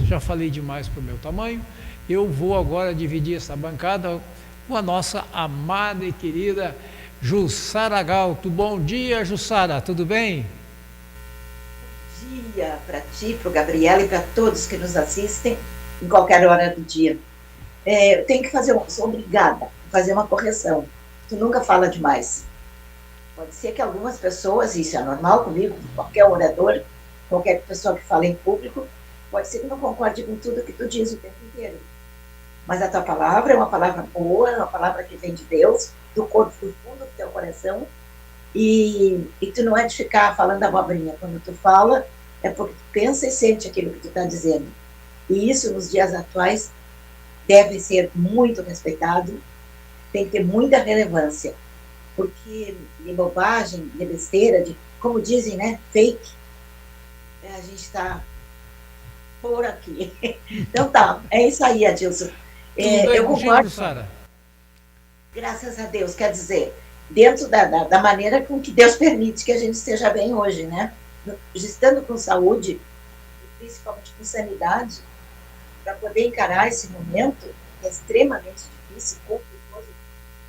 já falei demais para o meu tamanho. Eu vou agora dividir essa bancada com a nossa amada e querida Jussara Galto. Bom dia, Jussara, tudo bem? Dia para ti, para o Gabriel e para todos que nos assistem em qualquer hora do dia. Eu tenho que sou obrigada a fazer uma correção. Tu nunca fala demais. Pode ser que algumas pessoas, isso é normal comigo, com qualquer orador, qualquer pessoa que fala em público, pode ser que não concorde com tudo que tu diz o tempo inteiro. Mas a tua palavra é uma palavra boa, é uma palavra que vem de Deus, do corpo, do fundo do teu coração, e tu não é de ficar falando abobrinha. Quando tu fala, é porque tu pensa e sente aquilo que tu está dizendo. E isso, nos dias atuais, deve ser muito respeitado, tem que ter muita relevância. Porque de bobagem, de besteira, de, como dizem, né, fake, a gente está por aqui. Então tá, é isso aí, Adilson. Tudo bem Eu contigo, concordo, Jussara? graças a Deus, quer dizer, dentro da maneira com que Deus permite que a gente esteja bem hoje, né? Estando com saúde, principalmente com sanidade, para poder encarar esse momento que é extremamente difícil, complicado,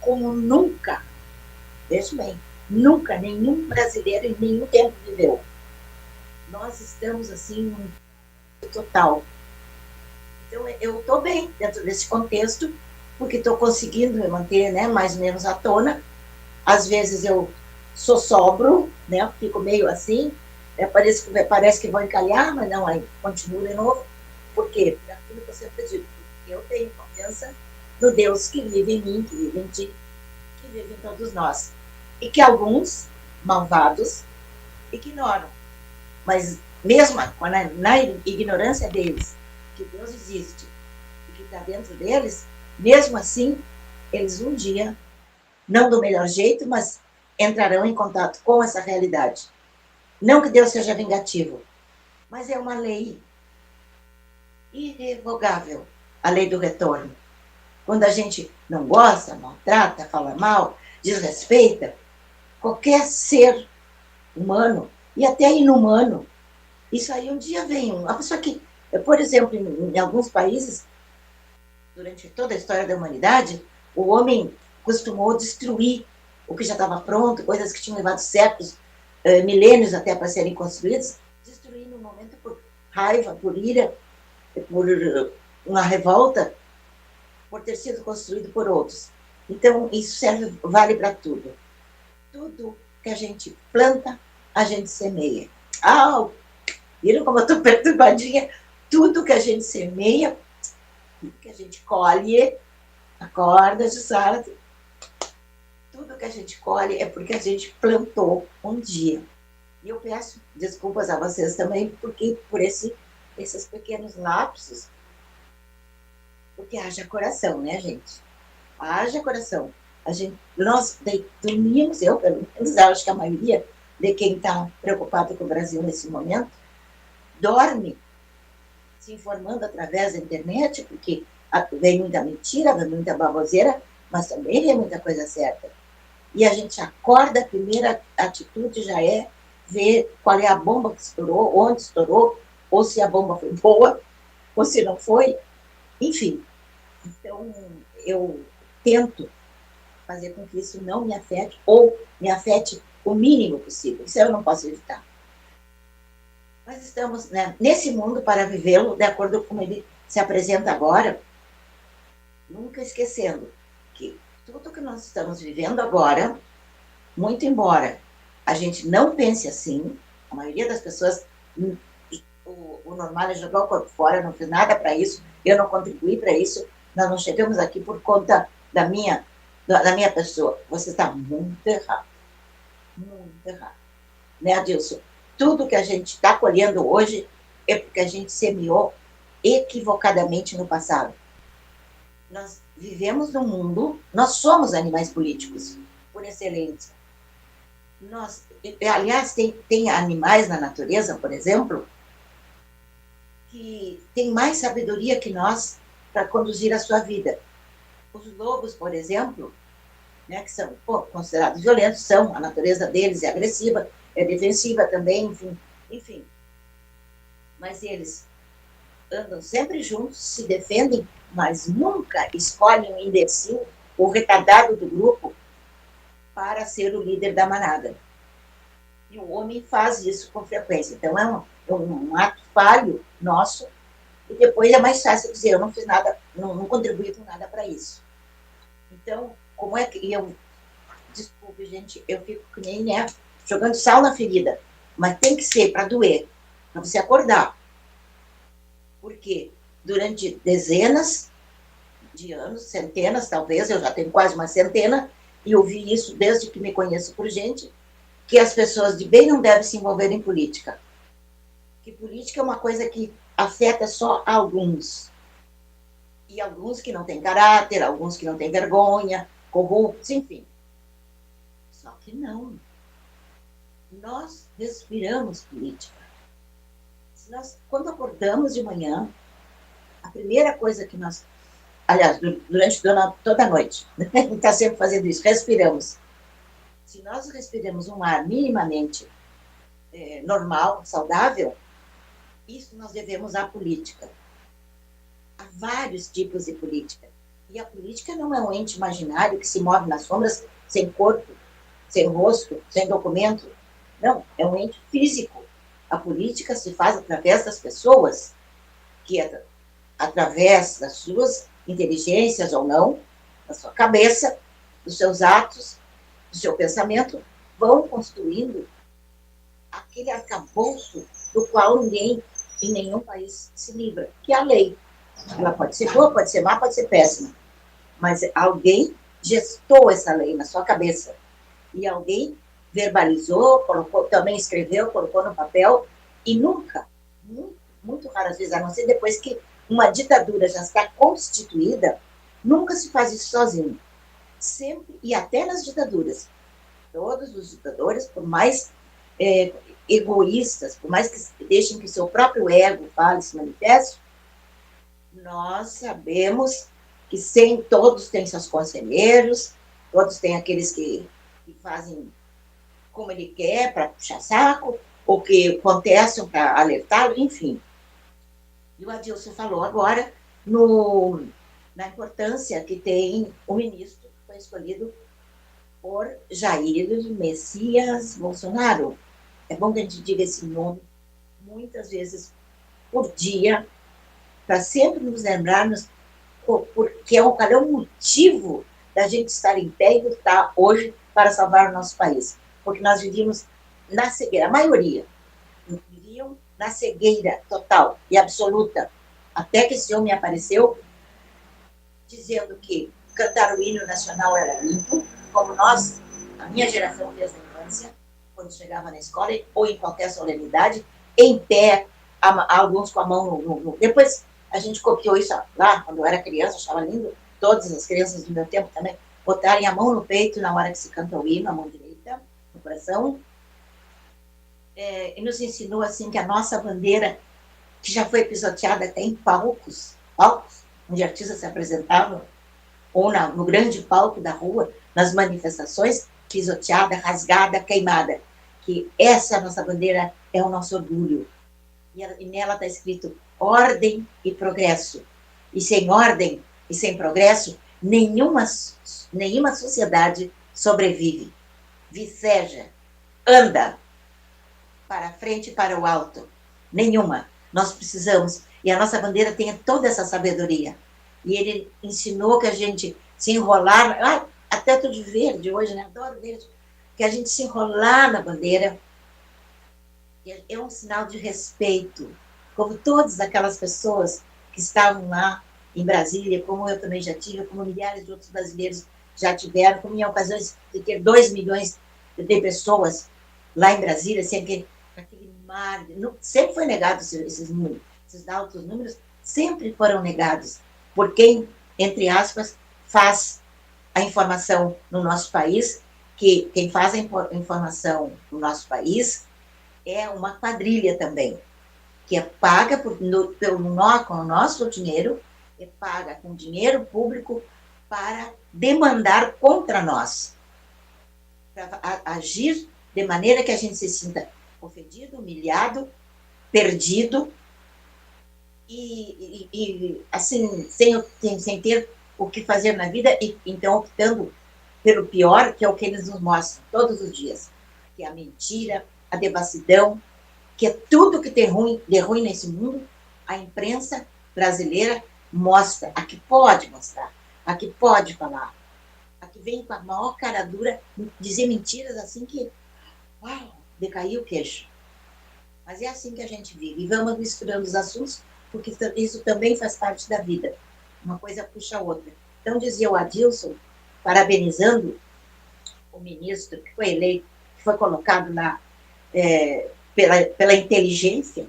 como nunca, veja bem, nunca nenhum brasileiro em nenhum tempo viveu. Nós estamos assim, no total. Então, eu estou bem dentro desse contexto, porque estou conseguindo me manter, né, mais ou menos à tona. Às vezes eu sou sobro, né, fico meio assim, parece que vou encalhar, mas não, aí continuo de novo. Por quê? Por aquilo que eu sempre digo, porque eu tenho confiança no Deus que vive em mim, que vive em ti, que vive em todos nós. E que alguns, malvados, ignoram. Mas mesmo na ignorância deles, que Deus existe e que está dentro deles, mesmo assim, eles um dia, não do melhor jeito, mas entrarão em contato com essa realidade. Não que Deus seja vingativo, mas é uma lei irrevogável, a lei do retorno. Quando a gente não gosta, maltrata, fala mal, desrespeita, qualquer ser humano e até inumano, isso aí um dia vem. Uma pessoa que, por exemplo, em alguns países, durante toda a história da humanidade, o homem costumou destruir o que já estava pronto, coisas que tinham levado séculos, milênios até para serem construídas, destruir no momento por raiva, por ira, por uma revolta, por ter sido construído por outros. Então, isso vale para tudo. Tudo que a gente planta, a gente semeia. Viram como eu estou perturbadinha? Tudo que a gente semeia, tudo que a gente colhe, acorda, Jussara, tudo que a gente colhe é porque a gente plantou um dia. E eu peço desculpas a vocês também por esses pequenos lapsos, porque haja coração, né, gente? Haja coração. Nós dormimos, eu pelo menos, acho que a maioria de quem está preocupado com o Brasil nesse momento, dorme se informando através da internet, porque vem muita mentira, vem muita baboseira, mas também vem muita coisa certa. E a gente acorda, a primeira atitude já é ver qual é a bomba que estourou, onde estourou, ou se a bomba foi boa, ou se não foi, enfim. Então, eu tento fazer com que isso não me afete, ou me afete o mínimo possível. Isso eu não posso evitar. Mas estamos, né, nesse mundo para vivê-lo de acordo com como ele se apresenta agora, nunca esquecendo que tudo que nós estamos vivendo agora, muito embora a gente não pense assim, a maioria das pessoas, o normal é jogar o corpo fora, não fiz nada para isso, eu não contribuí para isso, nós não chegamos aqui por conta da minha pessoa. Você está muito errado. Muito errado. Né, Adilson? Tudo que a gente está colhendo hoje é porque a gente semeou equivocadamente no passado. Nós vivemos num mundo, nós somos animais políticos, por excelência. Aliás, tem animais na natureza, por exemplo, que têm mais sabedoria que nós para conduzir a sua vida. Os lobos, por exemplo, né, que são considerados violentos, a natureza deles é agressiva, é defensiva também, enfim. Mas eles andam sempre juntos, se defendem, mas nunca escolhem um imbecil, o retardado do grupo, para ser o líder da manada. E o homem faz isso com frequência. Então, é um ato falho nosso, e depois é mais fácil dizer, eu não fiz nada, não contribuí com nada para isso. Então, como é que eu... Desculpe, gente, eu fico que nem, né, jogando sal na ferida. Mas tem que ser para doer, para você acordar. Porque durante dezenas de anos, centenas talvez, eu já tenho quase uma centena, e ouvi isso desde que me conheço por gente, que as pessoas de bem não devem se envolver em política. Que política é uma coisa que afeta só alguns. E alguns que não têm caráter, alguns que não têm vergonha, corruptos, enfim. Só que não. Nós respiramos política. Quando acordamos de manhã, a primeira coisa que nós... Aliás, durante toda a noite, né? A gente está sempre fazendo isso, respiramos. Se nós respiramos um ar minimamente normal, saudável, isso nós devemos à política. Há vários tipos de política. E a política não é um ente imaginário que se move nas sombras, sem corpo, sem rosto, sem documento. Não, é um ente físico. A política se faz através das pessoas, que através das suas inteligências ou não, da sua cabeça, dos seus atos, do seu pensamento, vão construindo aquele arcabouço do qual ninguém, em nenhum país, se livra, que é a lei. Ela pode ser boa, pode ser má, pode ser péssima, mas alguém gestou essa lei na sua cabeça, e alguém verbalizou, colocou, também escreveu, colocou no papel, e nunca, muito raras vezes, a não ser depois que uma ditadura já está constituída, nunca se faz isso sozinho. Sempre, e até nas ditaduras, todos os ditadores, por mais egoístas, por mais que deixem que seu próprio ego fale, se manifeste, nós sabemos que todos têm seus conselheiros, todos têm aqueles que fazem como ele quer, para puxar saco, ou que contestam para alertar, enfim. E o Adilson falou agora na importância que tem o ministro que foi escolhido por Jair Messias Bolsonaro. É bom que a gente diga esse nome muitas vezes por dia, para sempre nos lembrarmos porque qual é o motivo da gente estar em pé e lutar hoje para salvar o nosso país. Porque nós vivíamos na cegueira, a maioria viviam na cegueira total e absoluta, até que esse homem apareceu dizendo que cantar o hino nacional era limpo, como nós, a minha geração fez na infância, quando chegava na escola, ou em qualquer solenidade, em pé, alguns com a mão no... Depois a gente copiou isso lá, quando eu era criança, achava lindo, todas as crianças do meu tempo também, botarem a mão no peito na hora que se canta o hino, a mão direita, no coração, e nos ensinou assim que a nossa bandeira, que já foi pisoteada até em palcos, onde artistas se apresentavam, ou no grande palco da rua, nas manifestações, pisoteada, rasgada, queimada, que essa nossa bandeira é o nosso orgulho. E nela está escrito ordem e progresso. E sem ordem e sem progresso, nenhuma sociedade sobrevive. Viceja, anda para frente e para o alto. Nenhuma. Nós precisamos. E a nossa bandeira tem toda essa sabedoria. E ele ensinou que a gente se enrolar, até tô de verde hoje, né? Adoro verde. Que a gente se enrolar na bandeira é um sinal de respeito. Como todas aquelas pessoas que estavam lá em Brasília, como eu também já tive, como milhares de outros brasileiros já tiveram, como em ocasiões de ter 2 milhões de pessoas lá em Brasília, assim, aquele mar, sempre foi negado esses números, esses altos números sempre foram negados por quem, entre aspas, faz a informação no nosso país, que quem faz a informação no nosso país é uma quadrilha também, que é paga com o nosso dinheiro, é paga com dinheiro público para demandar contra nós, para agir de maneira que a gente se sinta ofendido, humilhado, perdido assim, sem ter o que fazer na vida, e então optando pelo pior, que é o que eles nos mostram todos os dias, que é a mentira, a devassidão, que é tudo que tem de ruim nesse mundo, a imprensa brasileira mostra, a que pode mostrar, a que pode falar, a que vem com a maior cara dura dizer mentiras assim que, uau, decaiu o queixo. Mas é assim que a gente vive. E vamos misturando os assuntos, porque isso também faz parte da vida. Uma coisa puxa a outra. Então, dizia o Adilson, parabenizando o ministro que foi eleito, que foi colocado pela inteligência,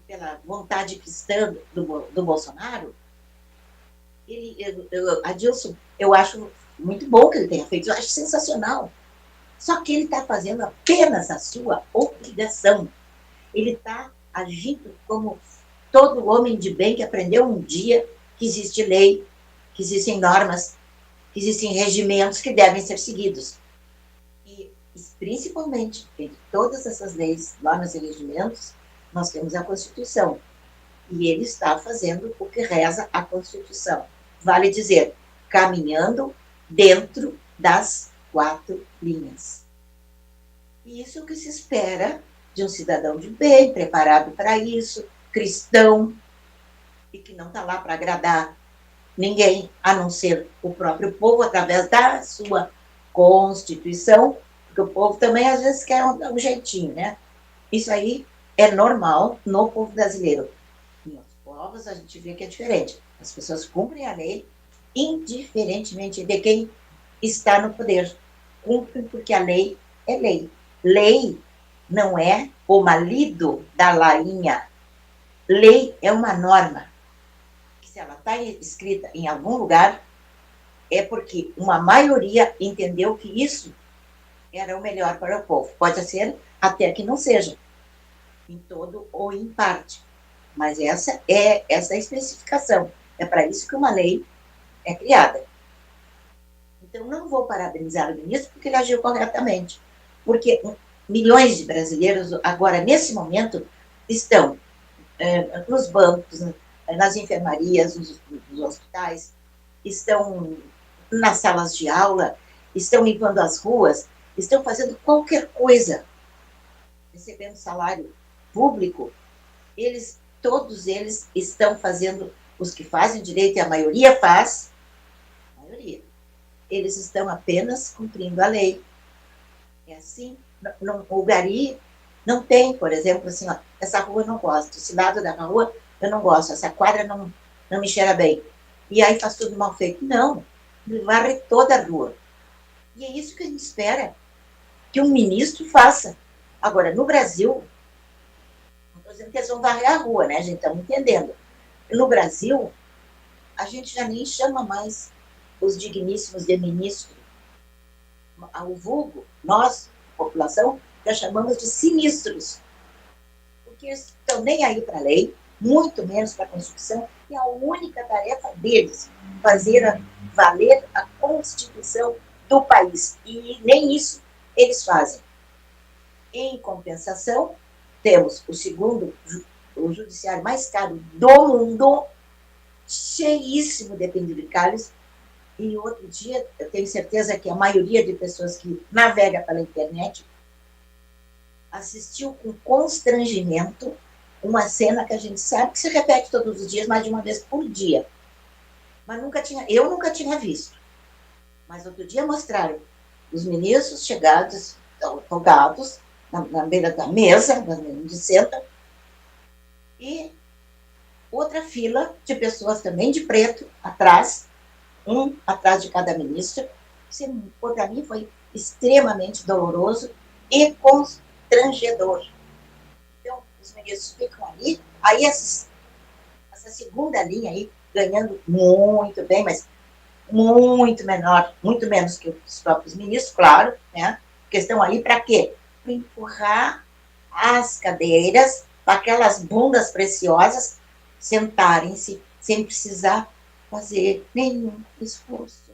pela vontade cristã do Bolsonaro, Adilson, eu acho muito bom que ele tenha feito, eu acho sensacional. Só que ele está fazendo apenas a sua obrigação. Ele está agindo como todo homem de bem que aprendeu um dia que existe lei, que existem normas, que existem regimentos que devem ser seguidos. E, principalmente, entre todas essas leis, normas e regimentos, nós temos a Constituição. E ele está fazendo o que reza a Constituição. Vale dizer, caminhando dentro das 4 linhas. E isso é o que se espera de um cidadão de bem, preparado para isso, cristão, e que não está lá para agradar ninguém, a não ser o próprio povo, através da sua Constituição, porque o povo também às vezes quer um jeitinho, né? Isso aí é normal no povo brasileiro. Em outros povos a gente vê que é diferente. As pessoas cumprem a lei indiferentemente de quem está no poder. Cumprem porque a lei é lei. Lei não é o marido da lainha. Lei é uma norma. Que se ela está escrita em algum lugar, é porque uma maioria entendeu que isso era o melhor para o povo. Pode ser até que não seja, em todo ou em parte. Mas essa é a especificação. É para isso que uma lei é criada. Então, não vou parabenizar o ministro porque ele agiu corretamente. Porque milhões de brasileiros, agora, nesse momento, estão nos bancos, nas enfermarias, nos hospitais, estão nas salas de aula, estão limpando as ruas, estão fazendo qualquer coisa, recebendo salário público, todos eles estão fazendo, os que fazem direito, e a maioria faz, eles estão apenas cumprindo a lei. É assim, o gari não tem, por exemplo, assim, ó, essa rua eu não gosto, esse lado da rua eu não gosto, essa quadra não me cheira bem. E aí faz tudo mal feito. Não, ele varre toda a rua. E é isso que a gente espera que um ministro faça. Agora, no Brasil, não estou dizendo que eles vão varrer a rua, né? A gente está entendendo. No Brasil, a gente já nem chama mais os digníssimos de ministro. O vulgo, nós, população, já chamamos de sinistros. Porque eles estão nem aí para a lei, muito menos para a Constituição, e a única tarefa deles fazer valer a Constituição do país. E nem isso eles fazem. Em compensação, temos o judiciário mais caro do mundo, cheíssimo de penduricalhos, e outro dia, eu tenho certeza que a maioria de pessoas que navega pela internet assistiu com constrangimento uma cena que a gente sabe que se repete todos os dias, mais de uma vez por dia. Mas eu nunca tinha visto. Mas outro dia mostraram os ministros chegados, afogados, na beira da mesa, onde senta, e outra fila de pessoas também de preto, atrás, um atrás de cada ministro. Para mim foi extremamente doloroso e constrangedor. Então, os ministros ficam ali, aí essa segunda linha aí, ganhando muito bem, mas muito menor, muito menos que os próprios ministros, claro, né? Porque estão ali para quê? Para empurrar as cadeiras para aquelas bundas preciosas sentarem-se sem precisar fazer nenhum esforço.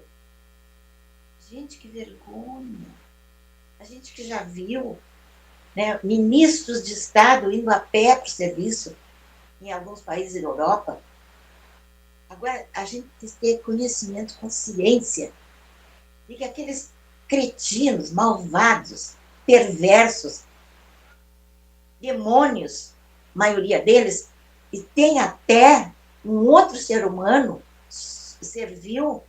Gente, que vergonha! A gente que já viu, né, ministros de Estado indo a pé para o serviço, em alguns países da Europa. Agora, a gente tem que ter conhecimento, consciência de que aqueles cretinos, malvados, perversos, demônios, maioria deles, e tem até um outro ser humano serviu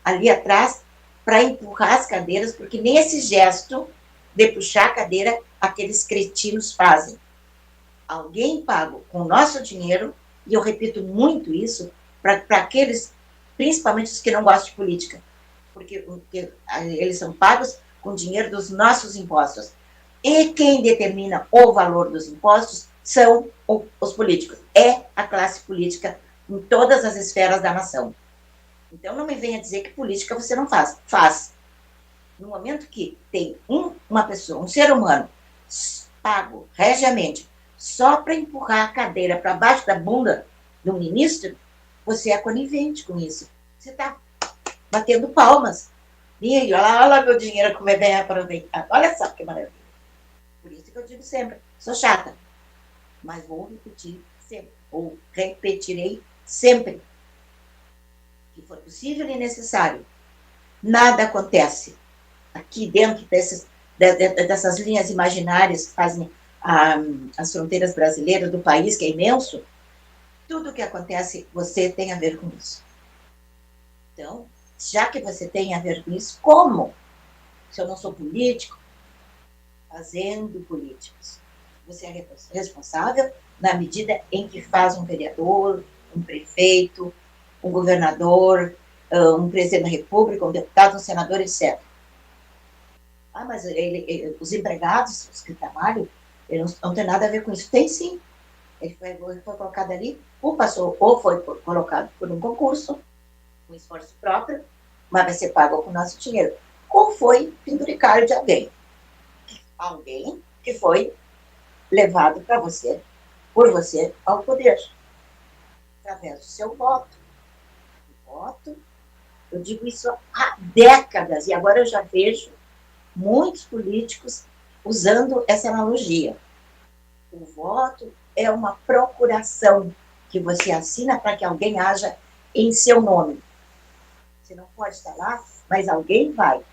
ali atrás para empurrar as cadeiras, porque nem esse gesto de puxar a cadeira aqueles cretinos fazem. Alguém pago com o nosso dinheiro, e eu repito muito isso para aqueles, principalmente os que não gostam de política, porque eles são pagos com dinheiro dos nossos impostos. E quem determina o valor dos impostos são os políticos. É a classe política em todas as esferas da nação. Então não me venha dizer que política você não faz. Faz. No momento que tem uma pessoa, um ser humano, pago regiamente, só para empurrar a cadeira para baixo da bunda do ministro, você é conivente com isso. Você está batendo palmas. E aí, olha meu dinheiro como é bem aproveitado. Olha só que maravilha. Por isso que eu digo sempre, sou chata, mas vou repetir sempre, ou repetirei sempre, que for possível e necessário. Nada acontece aqui dentro dessas linhas imaginárias que fazem as fronteiras brasileiras do país, que é imenso. Tudo que acontece, você tem a ver com isso. Então, já que você tem a ver com isso, como? Se eu não sou político, fazendo políticos. Você é responsável na medida em que faz um vereador, um prefeito, um governador, um presidente da república, um deputado, um senador, etc. Mas os empregados, os que trabalham, eles não tem nada a ver com isso. Tem sim. Ele foi colocado ali, ou foi colocado por um concurso, um esforço próprio, mas vai ser pago com o nosso dinheiro. Ou foi penduricário de alguém. Alguém que foi levado para você, por você, ao poder, através do seu voto. O voto, eu digo isso há décadas, e agora eu já vejo muitos políticos usando essa analogia. O voto é uma procuração que você assina para que alguém haja em seu nome. Você não pode estar lá, mas alguém vai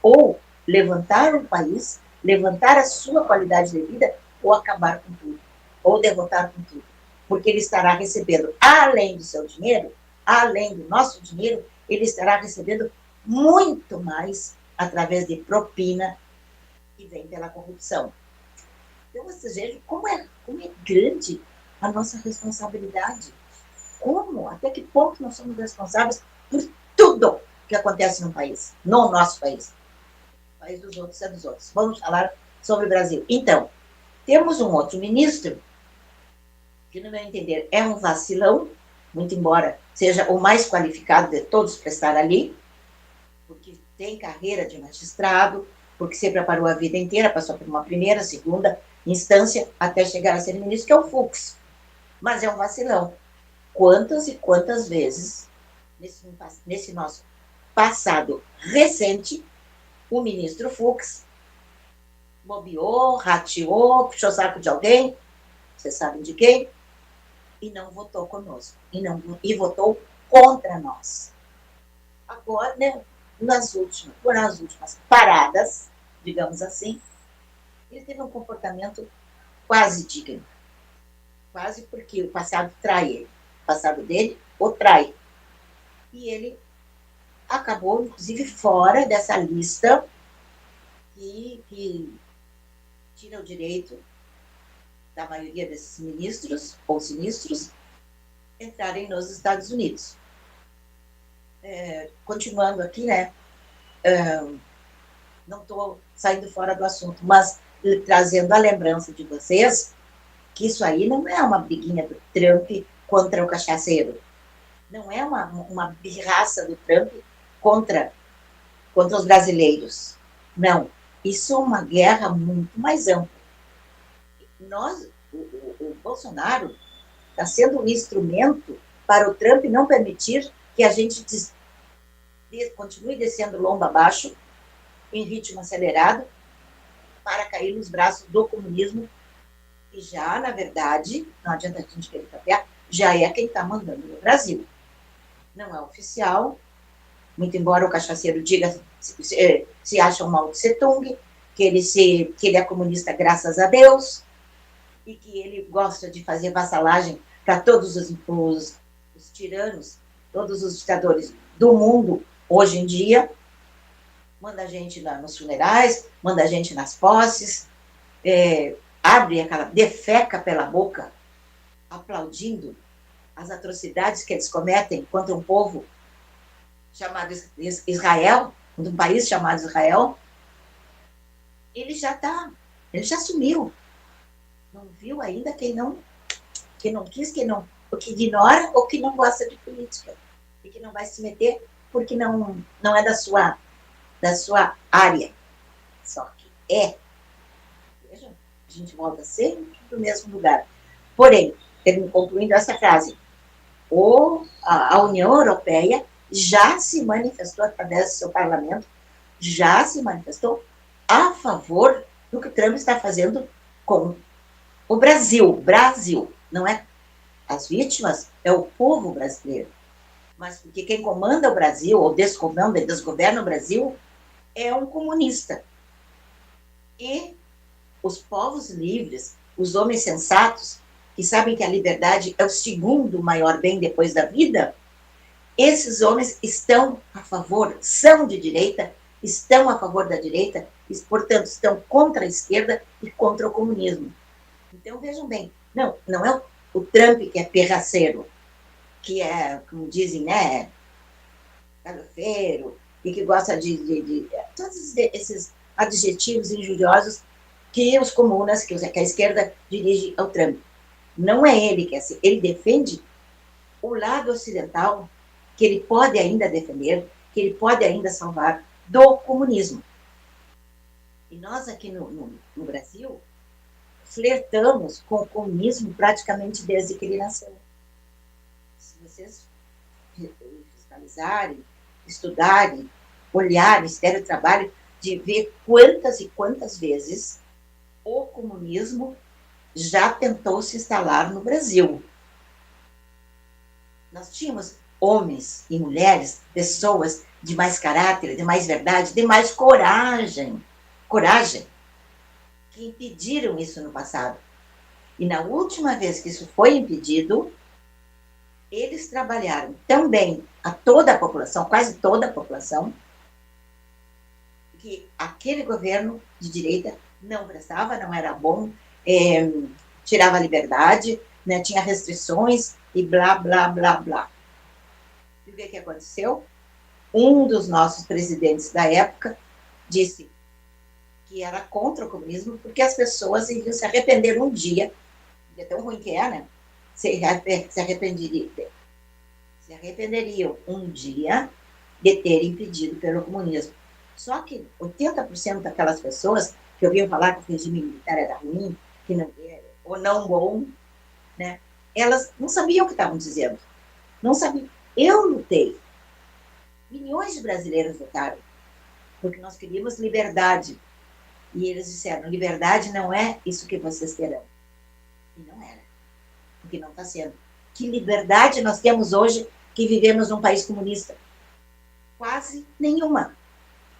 ou levantar um país, levantar a sua qualidade de vida, ou acabar com tudo, ou derrotar com tudo. Porque ele estará recebendo, além do seu dinheiro, além do nosso dinheiro, ele estará recebendo muito mais através de propina que vem pela corrupção. Então, vocês vejam como é grande a nossa responsabilidade. Como, até que ponto nós somos responsáveis por tudo que acontece no país, no nosso país. O país dos outros é dos outros. Vamos falar sobre o Brasil. Então, temos um outro ministro que, no meu entender, é um vacilão, muito embora seja o mais qualificado de todos para estar ali, porque tem carreira de magistrado, porque se preparou a vida inteira, passou por uma primeira, segunda instância, até chegar a ser ministro, que é o Fux. Mas é um vacilão. Quantas e quantas vezes, nesse nosso passado recente, o ministro Fux bobeou, rateou, puxou o saco de alguém, vocês sabem de quem, e não votou conosco, e votou contra nós. Agora, né, nas últimas paradas, digamos assim, ele teve um comportamento quase digno. Quase porque o passado trai ele. O passado dele o trai. E ele acabou, inclusive, fora dessa lista que tira o direito da maioria desses ministros ou sinistros entrarem nos Estados Unidos. Continuando aqui, né? Não estou saindo fora do assunto, mas trazendo a lembrança de vocês que isso aí não é uma briguinha do Trump contra o cachaceiro. Não é uma birraça do Trump contra os brasileiros. Não. Isso é uma guerra muito mais ampla. O Bolsonaro está sendo um instrumento para o Trump não permitir que a gente continue descendo lomba abaixo, em ritmo acelerado, para cair nos braços do comunismo E já, na verdade, não adianta a gente querer copiar, já é quem está mandando no Brasil. Não é oficial, muito embora o cachaceiro diga, se acha um Mao Tse Tung, que ele é comunista graças a Deus, e que ele gosta de fazer vassalagem para todos os tiranos, todos os ditadores do mundo, hoje em dia, manda a gente nos funerais, manda a gente nas posses, abre aquela, defeca pela boca, aplaudindo as atrocidades que eles cometem contra um povo chamado Israel, contra um país chamado Israel. Ele já sumiu. Não viu ainda quem não quis, o que ignora ou que não gosta de política e que não vai se meter porque não é da sua área. Só que veja, a gente volta sempre para o mesmo lugar. Porém, concluindo essa frase, a União Europeia já se manifestou através do seu parlamento, já se manifestou a favor do que Trump está fazendo com o Brasil, não é as vítimas, é o povo brasileiro. Mas porque quem comanda o Brasil, ou desgoverna o Brasil, é um comunista. E os povos livres, os homens sensatos, que sabem que a liberdade é o segundo maior bem depois da vida, esses homens estão a favor, são de direita, estão a favor da direita, e, portanto, estão contra a esquerda e contra o comunismo. Então, vejam bem, não é o Trump que é perraceiro, que é, como dizem, né, galhofeiro, e que gosta de todos esses adjetivos injuriosos que os comunas, que a esquerda dirige ao Trump. Não é ele que é assim, ele defende o lado ocidental, que ele pode ainda defender, que ele pode ainda salvar do comunismo. E nós aqui no Brasil flertamos com o comunismo praticamente desde que ele nasceu. Se vocês fiscalizarem, estudarem, olharem, se derem o trabalho de ver quantas e quantas vezes o comunismo já tentou se instalar no Brasil. Nós tínhamos homens e mulheres, pessoas de mais caráter, de mais verdade, de mais coragem, que impediram isso no passado. E na última vez que isso foi impedido, eles trabalharam também a toda a população, quase toda a população, que aquele governo de direita não prestava, não era bom, tirava a liberdade, né, tinha restrições e blá, blá, blá, blá. E o que aconteceu? Um dos nossos presidentes da época disse que era contra o comunismo porque as pessoas iriam se arrepender um dia, é tão ruim que é, né? Se arrependeriam um dia de terem impedido pelo comunismo. Só que 80% daquelas pessoas que ouviam falar que o regime militar era ruim, que não era, ou não bom, né? Elas não sabiam o que estavam dizendo. Não sabiam. Eu lutei. Milhões de brasileiros lutaram, porque nós queríamos liberdade. E eles disseram, liberdade não é isso que vocês terão. E não era. Porque não está sendo. Que liberdade nós temos hoje que vivemos num país comunista? Quase nenhuma.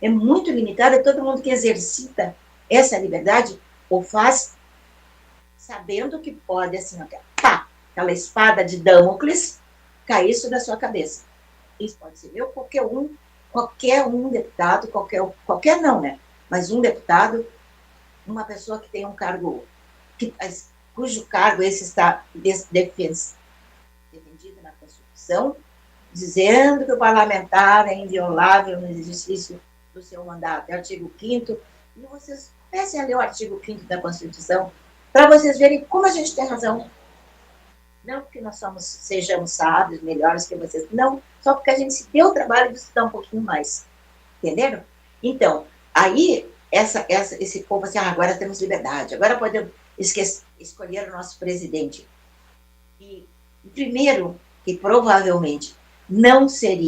É muito limitada, e todo mundo que exercita essa liberdade ou faz sabendo que pode, assim, pá, aquela espada de Damocles cair sobre a sua cabeça. Isso pode ser eu, qualquer um deputado, qualquer não, né? Mas um deputado, uma pessoa que tem um cargo, cujo cargo esse está defendido na Constituição, dizendo que o parlamentar é inviolável no exercício do seu mandato. É o artigo 5º, e vocês comecem a ler o artigo 5º da Constituição, para vocês verem como a gente tem razão. Não porque nós sejamos sábios, melhores que vocês, não, só porque a gente se deu o trabalho de estudar um pouquinho mais. Entenderam? Então, aí, esse povo assim, agora temos liberdade, agora podemos escolher o nosso presidente. E, primeiro, que provavelmente não sei,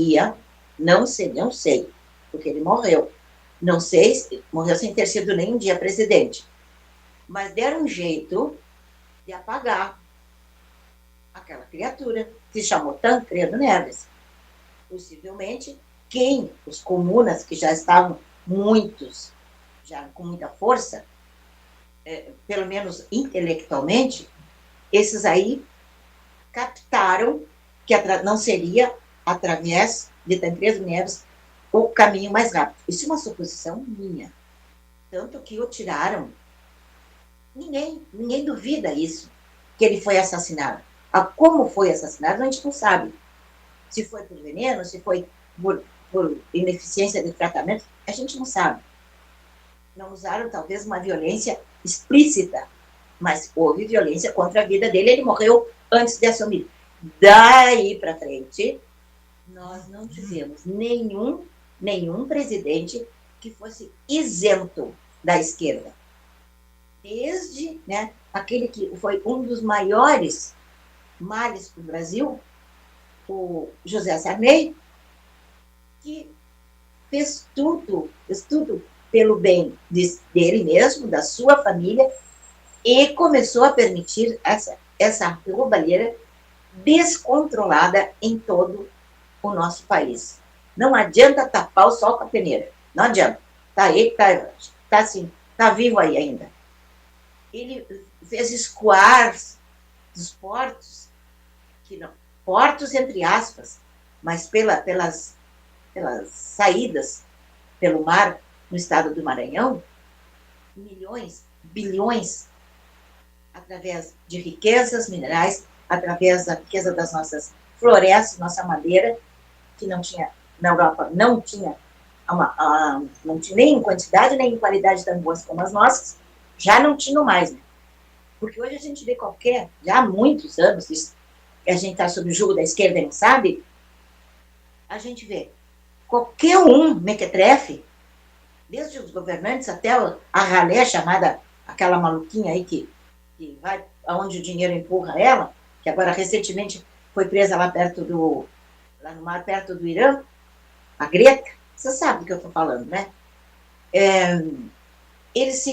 porque ele morreu. Não sei, morreu sem ter sido nem um dia presidente. Mas deram um jeito de apagar aquela criatura que se chamou Tancredo Neves. Possivelmente, os comunas, que já estavam muitos, já com muita força, pelo menos intelectualmente, esses aí captaram que não seria através de Tancredo Neves o caminho mais rápido. Isso é uma suposição minha. Tanto que o tiraram. Ninguém duvida isso, que ele foi assassinado. Como foi assassinado, a gente não sabe. Se foi por veneno, se foi por ineficiência de tratamento, a gente não sabe. Não usaram, talvez, uma violência explícita, mas houve violência contra a vida dele. Ele morreu antes de assumir. Daí para frente, nós não tivemos nenhum presidente que fosse isento da esquerda. Desde aquele que foi um dos maiores males para o Brasil, o José Sarney, que fez tudo pelo bem dele mesmo, da sua família, e começou a permitir essa roubalheira descontrolada em todo o nosso país. Não adianta tapar o sol com a peneira. Não adianta. Tá aí, tá assim, tá vivo aí ainda. Ele fez escoar dos portos, portos entre aspas, mas pelas saídas pelo mar no estado do Maranhão, milhões, bilhões, através de riquezas minerais, através da riqueza das nossas florestas, nossa madeira, que não tinha, na Europa, não tinha nem em quantidade, nem em qualidade tão boas como as nossas, já não tinham mais, né? Porque hoje a gente vê já há muitos anos, que a gente está sob o jugo da esquerda e não sabe, a gente vê qualquer mequetrefe, desde os governantes até a ralé chamada, aquela maluquinha aí que vai aonde o dinheiro empurra ela, que agora recentemente foi presa lá no mar perto do Irã, a Greta, você sabe do que eu estou falando, né? Eles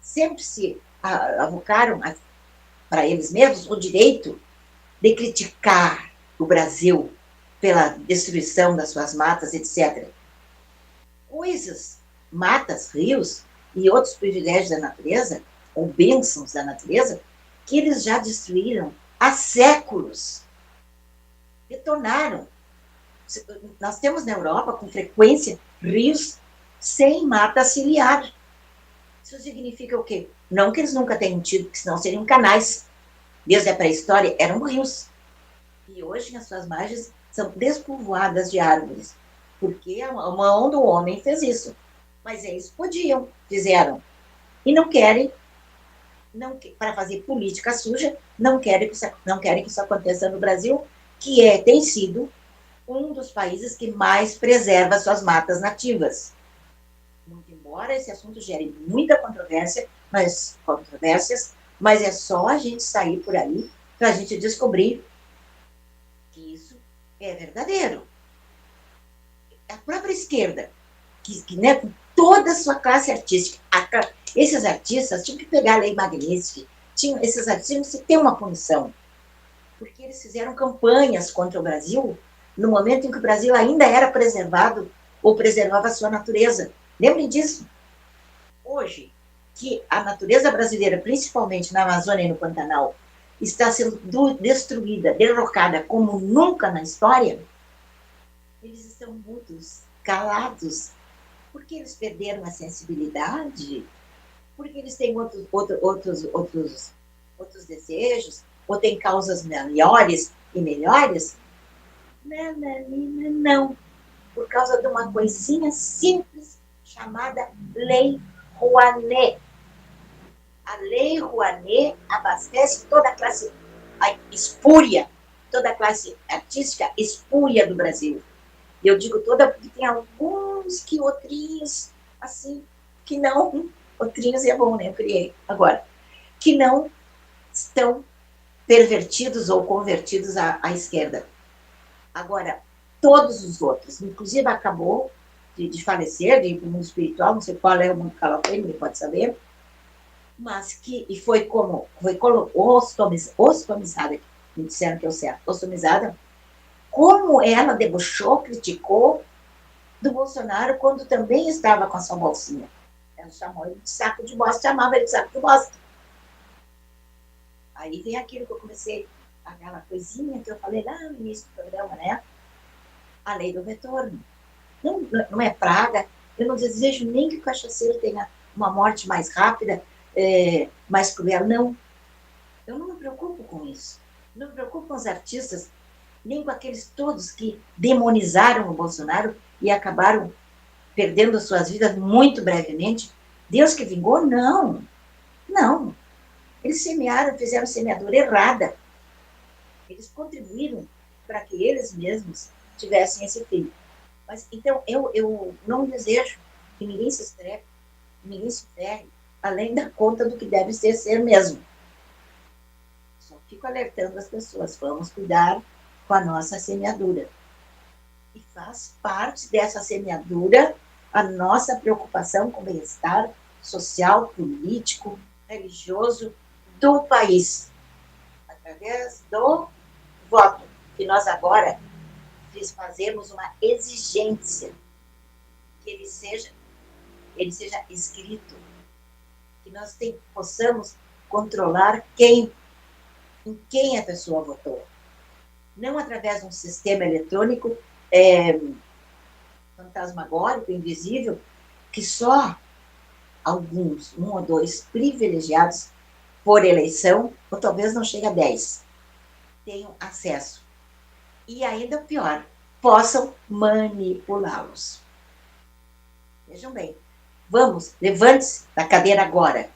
sempre se avocaram para eles mesmos o direito de criticar o Brasil pela destruição das suas matas, etc. Matas, rios e outros privilégios da natureza, ou bênçãos da natureza, que eles já destruíram há séculos. Detonaram. Nós temos na Europa, com frequência, rios sem mata ciliar. Isso significa o quê? Não que eles nunca tenham tido, porque senão seriam canais. Desde a pré-história, eram rios. E hoje, as suas margens são despovoadas de árvores. Porque a mão do homem fez isso. Mas eles fizeram. E não querem, para fazer política suja, não querem que isso aconteça no Brasil, que tem sido um dos países que mais preserva suas matas nativas. Muito embora esse assunto gere muita controvérsias, mas é só a gente sair por aí para a gente descobrir que isso é verdadeiro. A própria esquerda, com toda a sua classe artística, esses artistas tinham que pegar a lei Magnitsky, esses artistas tinham que ter uma punição, porque eles fizeram campanhas contra o Brasil no momento em que o Brasil ainda era preservado ou preservava a sua natureza. Lembrem disso. Hoje, que a natureza brasileira, principalmente na Amazônia e no Pantanal, está sendo destruída, derrocada como nunca na história, eles estão mudos, calados, porque eles perderam a sensibilidade, porque eles têm outros desejos, ou têm causas maiores e melhores. Não. Por causa de uma coisinha simples chamada Lei Rouanet. A Lei Rouanet abastece toda a classe espúria, toda a classe artística espúria do Brasil. E eu digo toda porque tem alguns que outrinhos, assim, que não... Outrinhos é bom, né? Eu criei agora. Que não estão pervertidos ou convertidos à esquerda. Agora, todos os outros, inclusive acabou de falecer, de ir para o mundo espiritual, não sei qual é o mundo que ela foi, ninguém pode saber, mas que e foi ostomizada, me disseram que é o certo, ostomizada, como ela debochou, criticou do Bolsonaro quando também estava com a sua bolsinha. Ela chamou ele de saco de bosta, chamava ele de saco de bosta. Aí vem aquilo que eu comecei, aquela coisinha que eu falei lá no início do programa, né? A lei do retorno. Não é praga, eu não desejo nem que o cachaceiro tenha uma morte mais rápida, mais cruel, não. Eu não me preocupo com isso. Não me preocupo com os artistas, nem com aqueles todos que demonizaram o Bolsonaro e acabaram perdendo as suas vidas muito brevemente. Deus que vingou? Não. Não. Eles semearam, fizeram semeadura errada. Eles contribuíram para que eles mesmos tivessem esse fim. Mas, então, eu não desejo que ninguém se estrepe, que ninguém se ferre, além da conta do que deve ser mesmo. Só fico alertando as pessoas, vamos cuidar com a nossa semeadura. E faz parte dessa semeadura a nossa preocupação com o bem-estar social, político, religioso do país, através do voto, que nós agora fazemos uma exigência que ele seja escrito, que nós possamos controlar em quem a pessoa votou. Não através de um sistema eletrônico fantasmagórico, invisível, que só alguns, 1 ou 2 privilegiados por eleição, ou talvez não chegue a 10, tenham acesso. E ainda pior, possam manipulá-los. Vejam bem, vamos, levante-se da cadeira agora,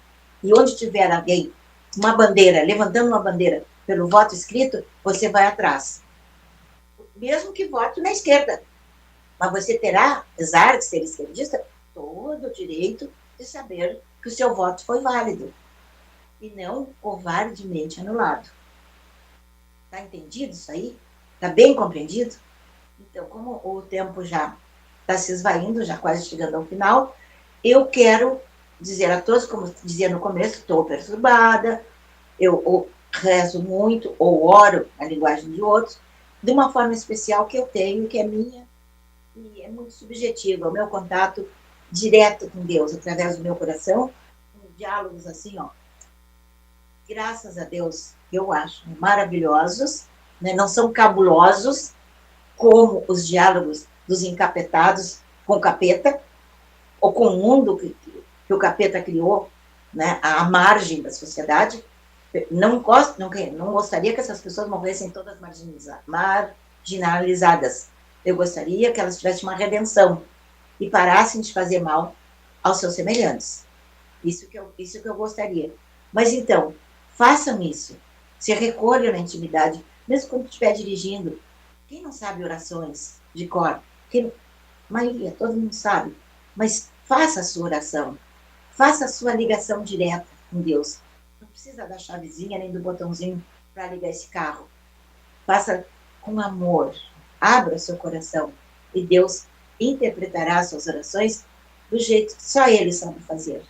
e onde tiver alguém, uma bandeira, levantando uma bandeira pelo voto escrito, você vai atrás. Mesmo que vote na esquerda. Mas você terá, apesar de ser esquerdista, todo o direito de saber que o seu voto foi válido e não covardemente anulado. Está entendido isso aí? Está bem compreendido? Então, como o tempo já está se esvaindo, já quase chegando ao final, eu quero dizer a todos, como dizia no começo, estou perturbada, eu rezo muito, ou oro na linguagem de outros, de uma forma especial que eu tenho, que é minha, e é muito subjetiva, o meu contato direto com Deus, através do meu coração, diálogos assim, ó, graças a Deus, eu acho maravilhosos, né? Não são cabulosos, como os diálogos dos encapetados com o capeta, ou com o mundo que o capeta criou, né? À margem da sociedade. Não gostaria que essas pessoas morressem todas marginalizadas. Eu gostaria que elas tivessem uma redenção e parassem de fazer mal aos seus semelhantes. Isso que eu gostaria. Mas então, façam isso. Se recolham na intimidade, mesmo quando estiver dirigindo. Quem não sabe orações de cor? Maioria, todo mundo sabe. Mas faça a sua oração. Faça a sua ligação direta com Deus. Não precisa da chavezinha nem do botãozinho para ligar esse carro. Faça com amor. Abra seu coração. E Deus interpretará as suas orações do jeito que só Ele sabe fazer. De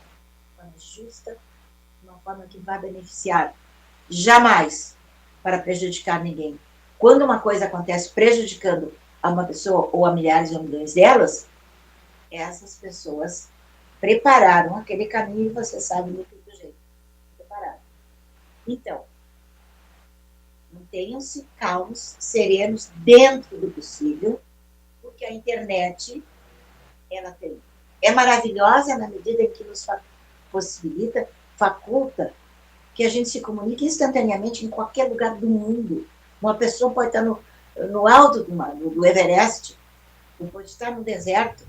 uma forma justa, de uma forma que vai beneficiar. Jamais para prejudicar ninguém. Quando uma coisa acontece prejudicando a uma pessoa ou a milhares ou milhões delas, essas pessoas prepararam aquele caminho e você sabe do jeito. Prepararam. Então, mantenham-se calmos, serenos, dentro do possível, porque a internet, ela é maravilhosa na medida em que nos possibilita, faculta, que a gente se comunique instantaneamente em qualquer lugar do mundo. Uma pessoa pode estar no alto do Everest, ou pode estar no deserto,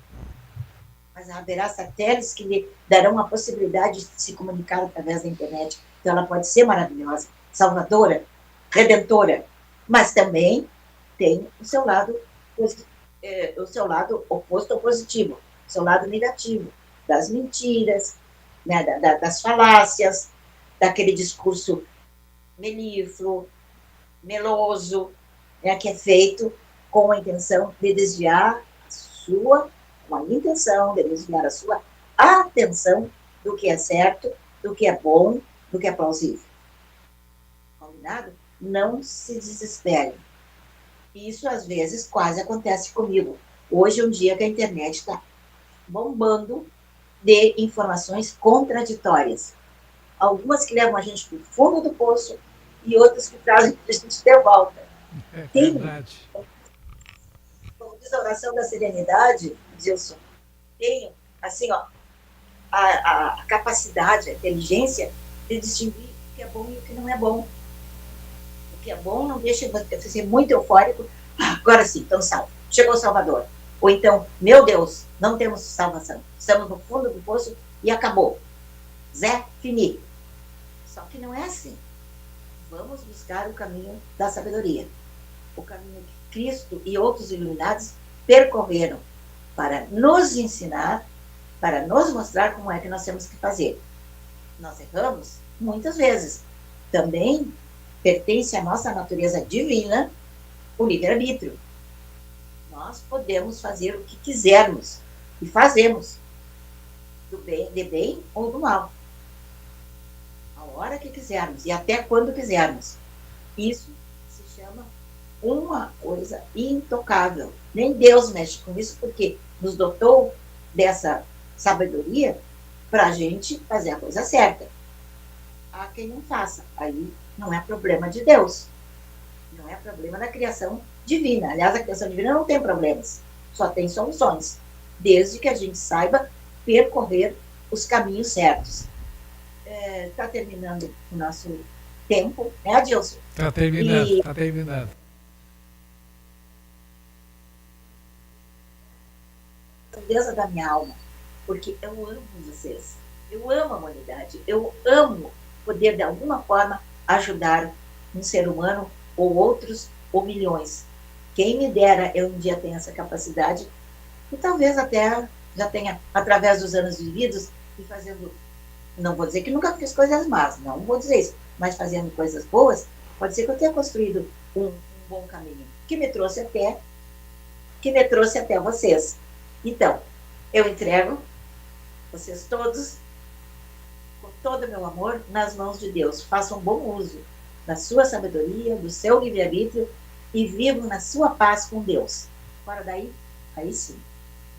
mas haverá satélites que lhe darão a possibilidade de se comunicar através da internet. Então, ela pode ser maravilhosa, salvadora, redentora, mas também tem o seu lado oposto ao positivo, o seu lado negativo, das mentiras, né, das falácias, daquele discurso melífluo, meloso, né, que é feito com a intenção de desviar a sua atenção do que é certo, do que é bom, do que é plausível. Combinado? Não se desespere. Isso, às vezes, quase acontece comigo. Hoje é um dia que a internet está bombando de informações contraditórias. Algumas que levam a gente para o fundo do poço e outras que trazem a gente de volta. É Tem, verdade. como diz a oração da serenidade, Gilson, tenho, assim, ó, a capacidade, a inteligência de distinguir o que é bom e o que não é bom. O que é bom não deixa você ser muito eufórico. Agora sim, então salve. Chegou o Salvador. Ou então, meu Deus, não temos salvação. Estamos no fundo do poço e acabou. Zé, fini. Só que não é assim. Vamos buscar o caminho da sabedoria. O caminho que Cristo e outros iluminados percorreram para nos ensinar, para nos mostrar como é que nós temos que fazer. Nós erramos muitas vezes. Também pertence à nossa natureza divina o livre-arbítrio. Nós podemos fazer o que quisermos e fazemos, do bem, de bem ou do mal, a hora que quisermos e até quando quisermos. Isso se chama uma coisa intocável. Nem Deus mexe com isso, porque nos dotou dessa sabedoria para a gente fazer a coisa certa. Há quem não faça, aí não é problema de Deus, não é problema da criação divina. Aliás, a criação divina não tem problemas, só tem soluções, desde que a gente saiba percorrer os caminhos certos. Está terminando o nosso tempo, né, Adilson? Está terminando, está terminando. Deus da minha alma, porque eu amo vocês, eu amo a humanidade, eu amo poder, de alguma forma, ajudar um ser humano, ou outros, ou milhões. Quem me dera eu um dia tenha essa capacidade, e talvez até já tenha, através dos anos vividos, e fazendo, não vou dizer que nunca fiz coisas más, não vou dizer isso, mas fazendo coisas boas, pode ser que eu tenha construído um bom caminho, que me trouxe até vocês. Então, eu entrego vocês todos, com todo o meu amor, nas mãos de Deus. Façam bom uso da sua sabedoria, do seu livre-arbítrio e vivam na sua paz com Deus. Fora daí, aí sim,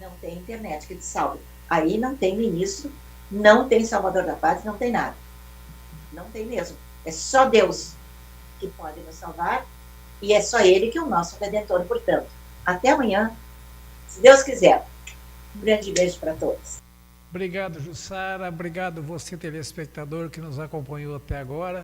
não tem internet que te salve. Aí não tem ministro, não tem salvador da pátria, não tem nada. Não tem mesmo. É só Deus que pode nos salvar e é só Ele que é o nosso Redentor, portanto. Até amanhã, se Deus quiser. Um grande beijo para todos. Obrigado, Jussara. Obrigado você, telespectador, que nos acompanhou até agora.